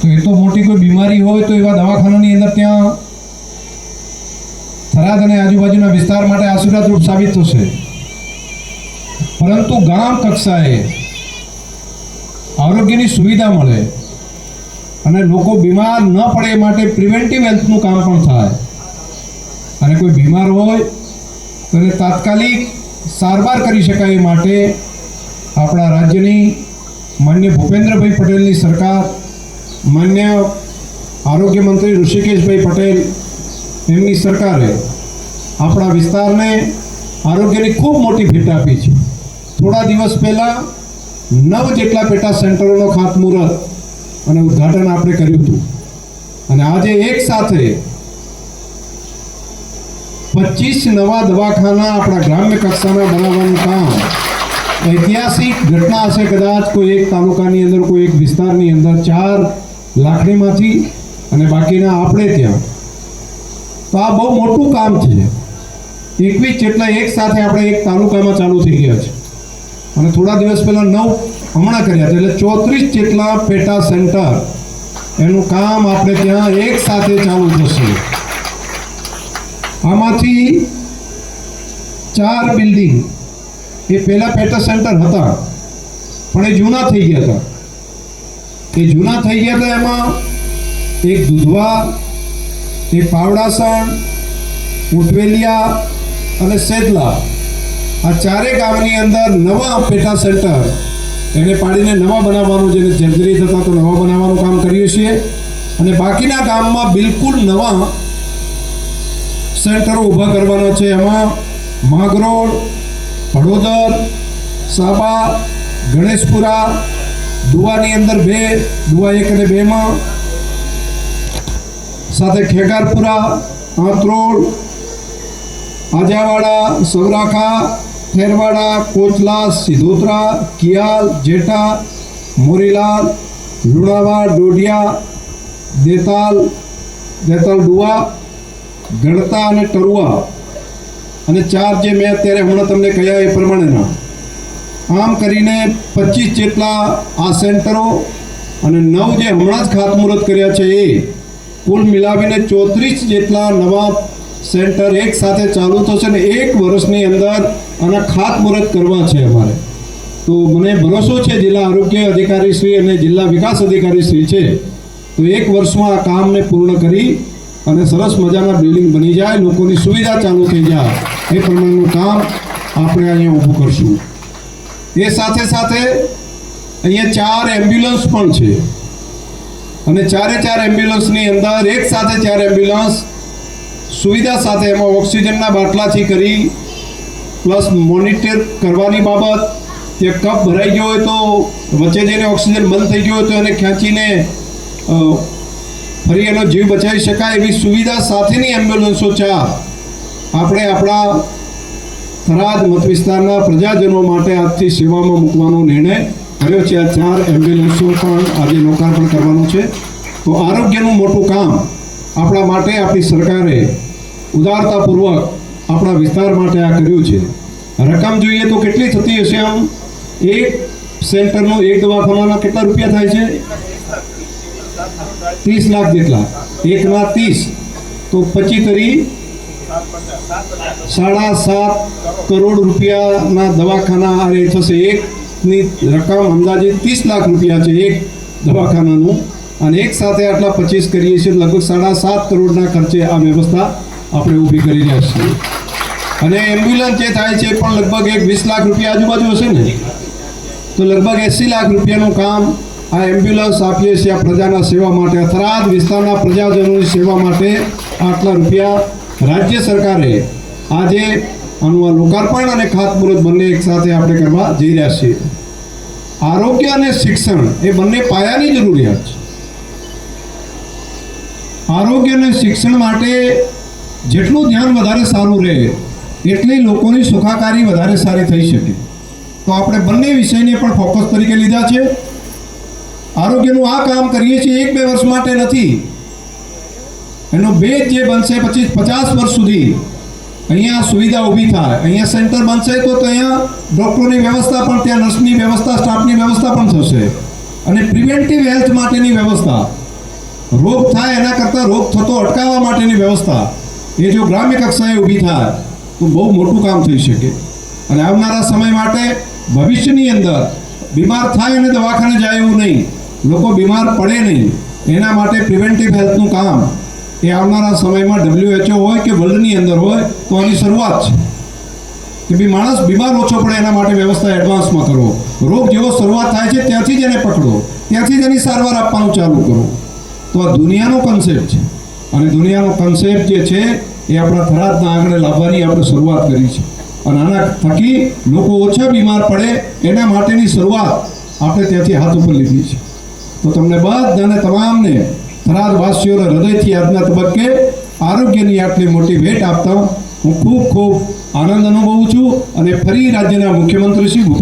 તો એ તો મોટી કોઈ બીમારી હોય તો એવા દવાખાનાની અંદર ત્યાં થરાદ અને આજુબાજુના વિસ્તાર માટે આશીર્વાદરૂપ સાબિત થશે. પરંતુ ગામ કક્ષાએ આરોગ્યની સુવિધા મળે અને લોકો બીમાર ન પડે એ માટે પ્રિવેન્ટિવ હેલ્થનું કામ પણ થાય. અને કોઈ બીમાર હોય તો એને તાત્કાલિક સારવાર કરી શકાય એ માટે આપણા રાજ્યની માન્ય ભૂપેન્દ્રભાઈ પટેલની સરકાર, માન્ય આરોગ્ય મંત્રી ઋષિકેશભાઈ પટેલ એમની સરકારે આપણા વિસ્તારને આરોગ્યની ખૂબ મોટી ભેટ આપી છે. થોડા દિવસ પહેલાં 9 જેટલા પેટા સેન્ટરોનો ખાતમુહૂર્ત અને ઉદ્ઘાટન આપણે કર્યું હતું. અને આજે એક સાથે 25 નવા દવાખાના આપણા ગ્રામ્ય કક્ષાના બનાવવાનું કામ ઐતિહાસિક ઘટના હશે. કદાચ કોઈ એક તાલુકાની અંદર, કોઈ એક વિસ્તારની અંદર 4 લાખણીમાંથી અને બાકીના આપણે ત્યાં. તો આ બહુ મોટું કામ છે. 21 જેટલા એક સાથે આપણે એક તાલુકામાં ચાલુ થઈ ગયા છે. અને થોડા દિવસ પહેલાં 9 હમણાં કર્યા છે, એટલે 34 જેટલા પેટા સેન્ટર એનું કામ આપણે ત્યાં એક સાથે ચાલુ થશે. આમાંથી 4 બિલ્ડિંગ એ પહેલાં પેટા સેન્ટર હતા પણ એ જૂના થઈ ગયા હતા. એમાં એક દુધવા, એક પાવડાસણ, ઉટવેલિયા અને સેદલા, આ 4 ગામની અંદર નવા પેટા સેન્ટર એને પાડીને નવા બનાવવાનું, જેને જર્જરિત હતા તો નવા બનાવવાનું કામ કરીએ છીએ. અને બાકીના ગામમાં બિલકુલ નવા સેન્ટરો ઊભા કરવાના છે. એમાં માગરોળ, હળોદર, સાબા, ગણેશપુરા, દુવાની અંદર 2, દુવા 1 અને 2માં, સાથે ખેગારપુરા, આંતરોડ, આજાવાડા, સૌરાખા, ખેરવાડા, કોચલા, સિધોત્રા, કિયાલ, જેઠા, મોરીલાલ, લુણાવા, ડોડિયા, દેતાલ ડુવા, ગણતા અને ટરુઆ, અને 4 જે મેં અત્યારે હમણાં તમને કહ્યા એ પ્રમાણેના. આમ કરીને 25 જેટલા આ સેન્ટરો અને 9 જે હમણાં જ ખાતમુહૂર્ત કર્યા છે એ કુલ મિલાવીને 34 જેટલા નવા સેન્ટર એક સાથે ચાલુ થશે. ને 1 વર્ષની અંદર આના ખાતમુહૂર્ત કરવા છે અમારે. તો મને ભરોસો છે જિલ્લા આરોગ્ય અધિકારી શ્રી અને જિલ્લા વિકાસ અધિકારી શ્રી છે તો 1 વર્ષમાં આ કામને પૂર્ણ કરી અને સરસ મજાના બિલ્ડિંગ બની જાય, લોકોની સુવિધા ચાલુ થઈ જાય એ પ્રમાણેનું કામ આપણે અહીંયા ઊભું કરશું. એ સાથે સાથે અહીંયા 4 એમ્બ્યુલન્સ પણ છે અને 4 એમ્બ્યુલન્સની અંદર એક સાથે 4 એમ્બ્યુલન્સ સુવિધા સાથે, એમાં ઓક્સિજનના બાટલાથી કરી પ્લસ મોનિટર કરવાની બાબત, તે કપ ભરાઈ ગયો હોય તો વચ્ચે જઈને ઓક્સિજન બંધ થઈ ગયો હોય તો એને ખેંચીને ફરી એનો જીવ બચાવી શકાય એવી સુવિધા સાથેની એમ્બ્યુલન્સો 4 આપણે આપણા થરાદ મત વિસ્તારના પ્રજાજનો માટે આજથી સેવામાં મૂકવાનો નિર્ણય કર્યો છે. આ 4 એમ્બ્યુલન્સો પણ આજે લોકાર્પણ કરવાનું છે. તો આરોગ્યનું મોટું કામ આપણા માટે આપણી સરકારે ઉદારતાપૂર્વક આપણા વિસ્તાર માટે આ કર્યું છે. રકમ જોઈએ તો કેટલી થતી હશે? આમ એક સેન્ટરનો, એક દવાખાનાના કેટલા રૂપિયા થાય છે? 30 લાખ જેટલા. 1 ના 30 તો 25 તરી 7.5 કરોડ રૂપિયાના દવાખાના આ થશે. એકની રકમ અંદાજે 30 લાખ રૂપિયા છે એક દવાખાનાનું. અને એક સાથે આટલા 25 કરીએ છીએ, લગભગ 7.5 કરોડના ખર્ચે આ વ્યવસ્થા આપણે ઊભી કરી રહ્યા છીએ. અને એમ્બ્યુલન્સ જે થાય છે પણ લગભગ 20 લાખ રૂપિયા આજુબાજુ હશે ને, તો લગભગ 80 લાખ રૂપિયાનું કામ આ એમ્બ્યુલન્સ આપીએ છીએ આ પ્રજાના સેવા માટે. થરાદ વિસ્તારના પ્રજાજનોની સેવા માટે આટલા રૂપિયા રાજ્ય સરકારે આજે આનું આ લોકાર્પણ અને ખાતમુહૂર્ત બંને એક સાથે આપણે કરવા જઈ રહ્યા છીએ. આરોગ્ય અને શિક્ષણ એ બંને પાયાની જરૂરિયાત છે. આરોગ્ય અને શિક્ષણ માટે જેટલું ધ્યાન વધારે સારું રહે એટલી લોકોની સુખાકારી વધારે સારી થઈ શકે. તો આપણે બંને વિષયને પણ ફોકસ તરીકે લીધા છે. આરોગ્યનું આ કામ કરીએ છીએ 1-2 વર્ષ માટે નથી. એનો બેઝ જે બનશે 25-50 વર્ષ સુધી અહીંયા સુવિધા ઊભી થાય. અહીંયા સેન્ટર બનશે તો અહીંયા ડૉક્ટરોની વ્યવસ્થા પણ, ત્યાં નર્સની વ્યવસ્થા, સ્ટાફની વ્યવસ્થા પણ થશે. અને પ્રિવેન્ટિવ હેલ્થ માટેની વ્યવસ્થા રોગ થાય એના કરતાં રોગ થતો અટકાવવા માટેની વ્યવસ્થા એ જો ગ્રામ્ય કક્ષાએ ઊભી થાય તો બહુ મોટું કામ થઈ શકે. અને આવનારા સમય માટે ભવિષ્યની અંદર બીમાર થાય અને દવાખાને જાય એવું નહીં, લોકો બીમાર પડે નહીં, એના માટે પ્રિવેન્ટિવ હેલ્થનું કામ એ આવનારા સમયમાં WHO હોય કે વર્લ્ડની અંદર હોય તો આની શરૂઆત છે કે ભાઈ માણસ બીમાર ઓછો પડે એના માટે વ્યવસ્થા એડવાન્સમાં કરો. રોગ જેવો શરૂઆત થાય છે ત્યાંથી જ એને પકડો, ત્યાંથી જ એની સારવાર આપવાનું ચાલુ કરો. તો આ દુનિયાનો કન્સેપ્ટ છે અને દુનિયાનો કન્સેપ્ટ જે છે એ આપણા થરાદના આંગણે લાવવાની આપણે શરૂઆત કરી છે. અને આના થકી લોકો ઓછા બીમાર પડે એના માટેની શરૂઆત આપણે ત્યાંથી હાથ ઉપર લીધી છે. તો તમને બધાને તમામને થરાદવાસીઓના હૃદયથી આજના તબક્કે આરોગ્યની આટલી મોટી ભેટ આપતા હું ખૂબ ખૂબ આનંદ અનુભવું છું. અને ફરી રાજ્યના મુખ્યમંત્રી શ્રી